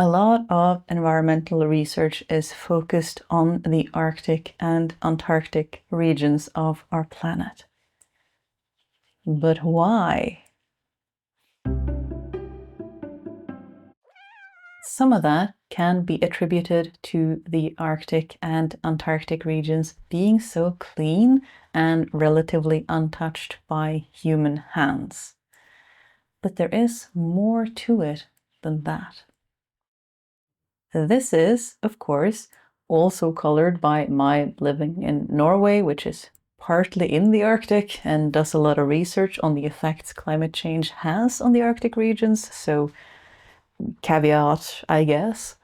A lot of environmental research is focused on the Arctic and Antarctic regions of our planet. But why? Some of that can be attributed to the Arctic and Antarctic regions being so clean and relatively untouched by human hands. But there is more to it than that. This is, of course, also colored by my living in Norway, which is partly in the Arctic and does a lot of research on the effects climate change has on the Arctic regions, so caveat, I guess.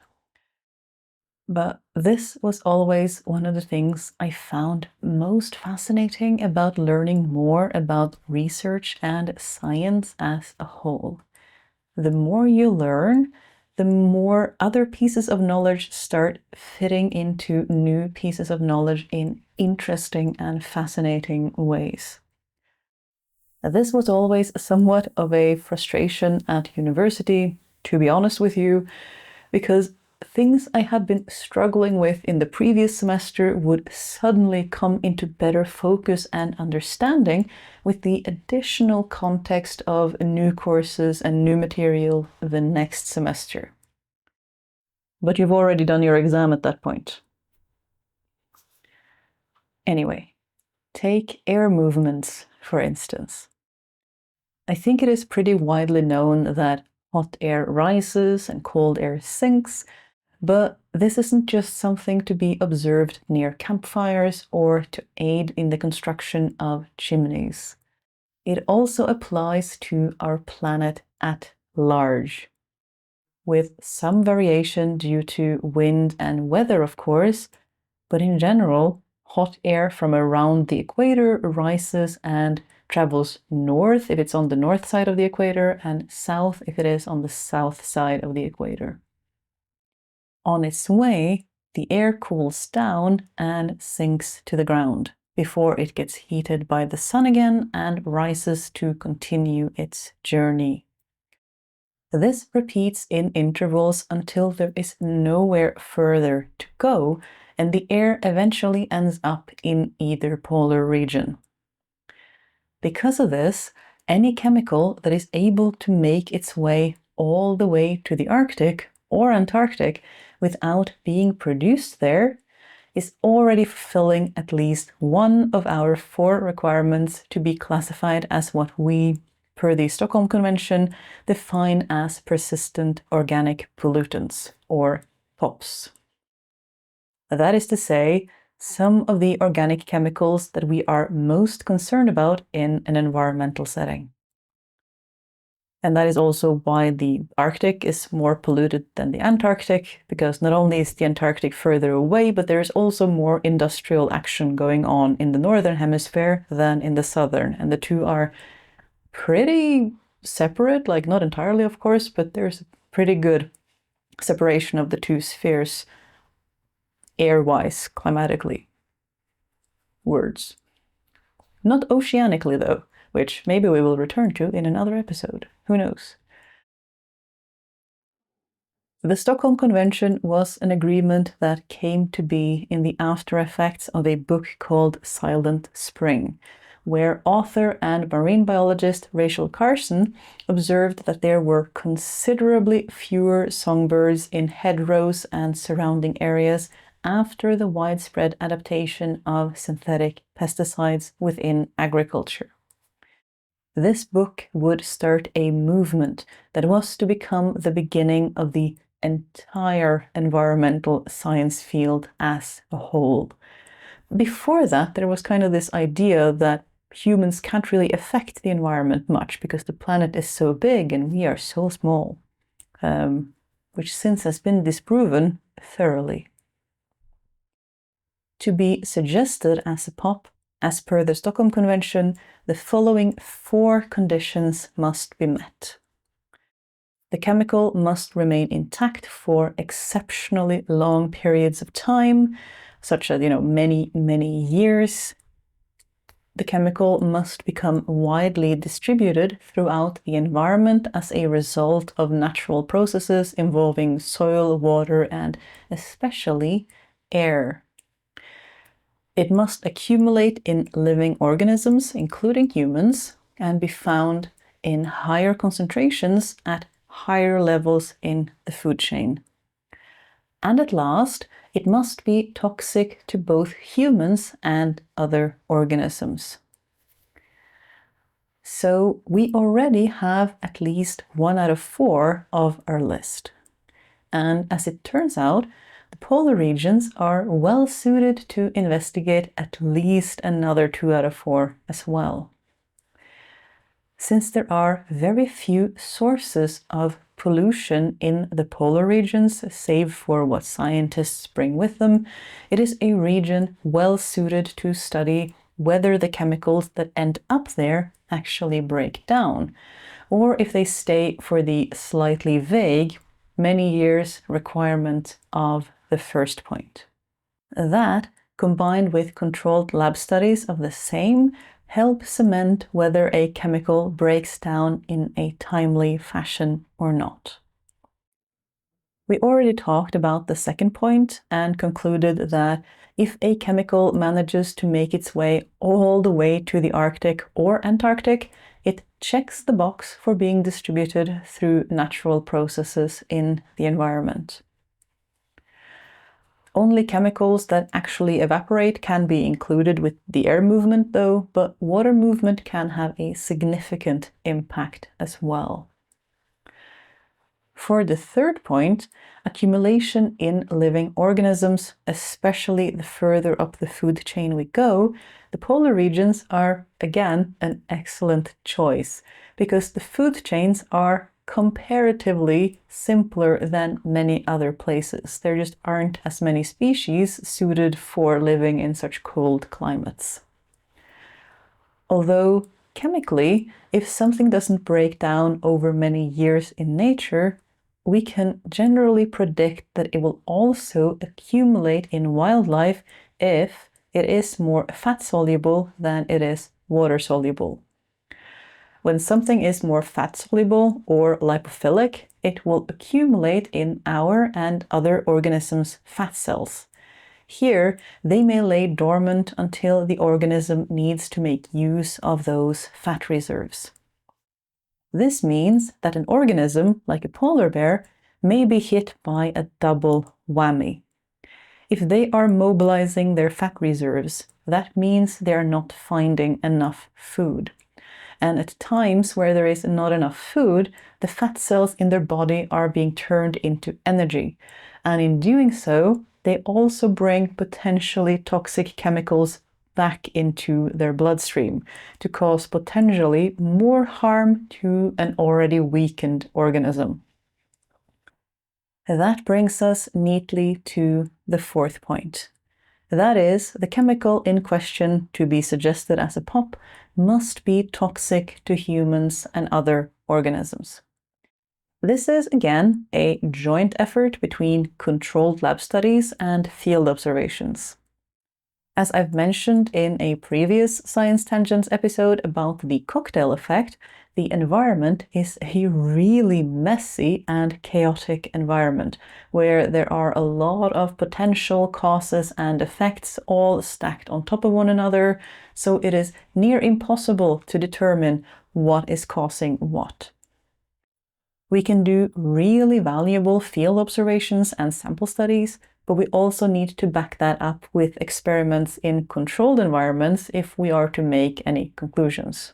But this was always one of the things I found most fascinating about learning more about research and science as a whole. The more you learn, the more other pieces of knowledge start fitting into new pieces of knowledge in interesting and fascinating ways. This was always somewhat of a frustration at university, to be honest with you, because things I had been struggling with in the previous semester would suddenly come into better focus and understanding with the additional context of new courses and new material the next semester. But you've already done your exam at that point. Anyway, take air movements, for instance. I think it is pretty widely known that hot air rises and cold air sinks, but this isn't just something to be observed near campfires or to aid in the construction of chimneys. It also applies to our planet at large, with some variation due to wind and weather, of course, but in general, hot air from around the equator rises and travels north if it's on the north side of the equator and south if it is on the south side of the equator. On its way, the air cools down and sinks to the ground before it gets heated by the sun again and rises to continue its journey. This repeats in intervals until there is nowhere further to go, and the air eventually ends up in either polar region. Because of this, any chemical that is able to make its way all the way to the Arctic or Antarctic without being produced there is already fulfilling at least one of our 4 requirements to be classified as what we, per the Stockholm Convention, define as persistent organic pollutants, or POPs. That is to say, some of the organic chemicals that we are most concerned about in an environmental setting. And that is also why the Arctic is more polluted than the Antarctic, because not only is the Antarctic further away, but there is also more industrial action going on in the northern hemisphere than in the southern, and the two are pretty separate, like not entirely, of course, but there's a pretty good separation of the two spheres air-wise, climatically. Words. Not oceanically, though, which maybe we will return to in another episode. Who knows? The Stockholm Convention was an agreement that came to be in the after effects of a book called Silent Spring, where author and marine biologist Rachel Carson observed that there were considerably fewer songbirds in hedgerows and surrounding areas after the widespread adaptation of synthetic pesticides within agriculture. This book would start a movement that was to become the beginning of the entire environmental science field as a whole. Before that, there was kind of this idea that humans can't really affect the environment much because the planet is so big and we are so small, which since has been disproven thoroughly. To be suggested as a POP, as per the Stockholm Convention, the following 4 conditions must be met. The chemical must remain intact for exceptionally long periods of time, such as, many, many years. the chemical must become widely distributed throughout the environment as a result of natural processes involving soil, water, and especially air. It must accumulate in living organisms, including humans, and be found in higher concentrations at higher levels in the food chain. And at last, it must be toxic to both humans and other organisms. So we already have at least 1 out of 4 of our list. And as it turns out, the polar regions are well suited to investigate at least another 2 out of 4 as well. Since there are very few sources of pollution in the polar regions, save for what scientists bring with them, it is a region well suited to study whether the chemicals that end up there actually break down, or if they stay for the slightly vague many years requirement of the first point. That, combined with controlled lab studies of the same, help cement whether a chemical breaks down in a timely fashion or not. We already talked about the second point and concluded that if a chemical manages to make its way all the way to the Arctic or Antarctic, it checks the box for being distributed through natural processes in the environment. Only chemicals that actually evaporate can be included with the air movement though, but water movement can have a significant impact as well. For the third point, accumulation in living organisms, especially the further up the food chain we go, the polar regions are again an excellent choice because the food chains are comparatively simpler than many other places. There just aren't as many species suited for living in such cold climates. Although chemically, if something doesn't break down over many years in nature, we can generally predict that it will also accumulate in wildlife if it is more fat-soluble than it is water-soluble. When something is more fat-soluble or lipophilic, it will accumulate in our and other organisms' fat cells. Here, they may lay dormant until the organism needs to make use of those fat reserves. This means that an organism, like a polar bear, may be hit by a double whammy. If they are mobilizing their fat reserves, that means they are not finding enough food. And at times where there is not enough food, the fat cells in their body are being turned into energy. And in doing so, they also bring potentially toxic chemicals back into their bloodstream to cause potentially more harm to an already weakened organism. That brings us neatly to the fourth point. That is, the chemical in question to be suggested as a POP must be toxic to humans and other organisms. This is, again, a joint effort between controlled lab studies and field observations. As I've mentioned in a previous Science Tangents episode about the cocktail effect, the environment is a really messy and chaotic environment, where there are a lot of potential causes and effects all stacked on top of one another, so it is near impossible to determine what is causing what. We can do really valuable field observations and sample studies, but we also need to back that up with experiments in controlled environments if we are to make any conclusions.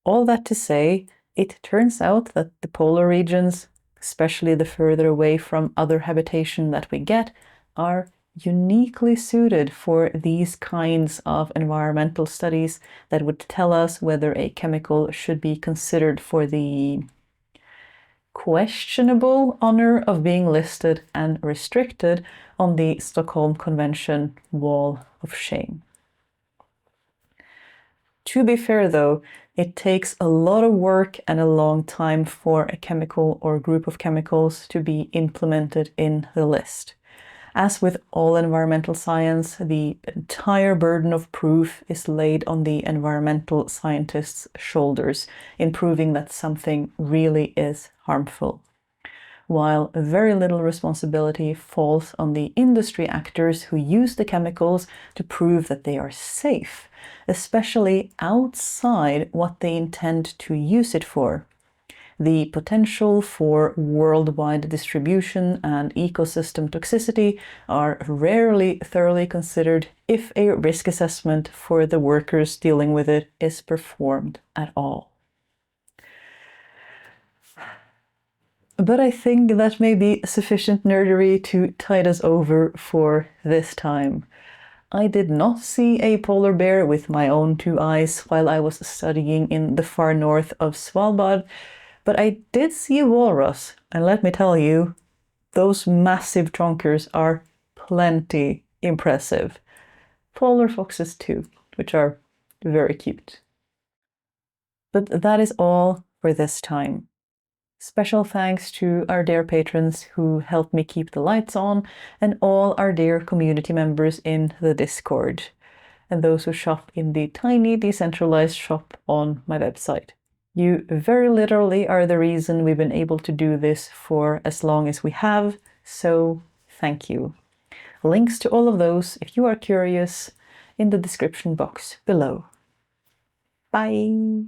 All that to say, it turns out that the polar regions, especially the further away from other habitation that we get, are uniquely suited for these kinds of environmental studies that would tell us whether a chemical should be considered for the questionable honor of being listed and restricted on the Stockholm Convention wall of shame. To be fair though, it takes a lot of work and a long time for a chemical or group of chemicals to be implemented in the list. As with all environmental science, the entire burden of proof is laid on the environmental scientists' shoulders in proving that something really is harmful, while very little responsibility falls on the industry actors who use the chemicals to prove that they are safe, especially outside what they intend to use it for. The potential for worldwide distribution and ecosystem toxicity are rarely thoroughly considered if a risk assessment for the workers dealing with it is performed at all. But I think that may be sufficient nerdery to tide us over for this time. I did not see a polar bear with my own 2 eyes while I was studying in the far north of Svalbard, but I did see a walrus, and let me tell you, those massive chonkers are plenty impressive. Polar foxes too, which are very cute. But that is all for this time. Special thanks to our dear patrons who helped me keep the lights on, and all our dear community members in the Discord, and those who shop in the tiny decentralized shop on my website. You very literally are the reason we've been able to do this for as long as we have, so thank you. Links to all of those, if you are curious, in the description box below. Bye!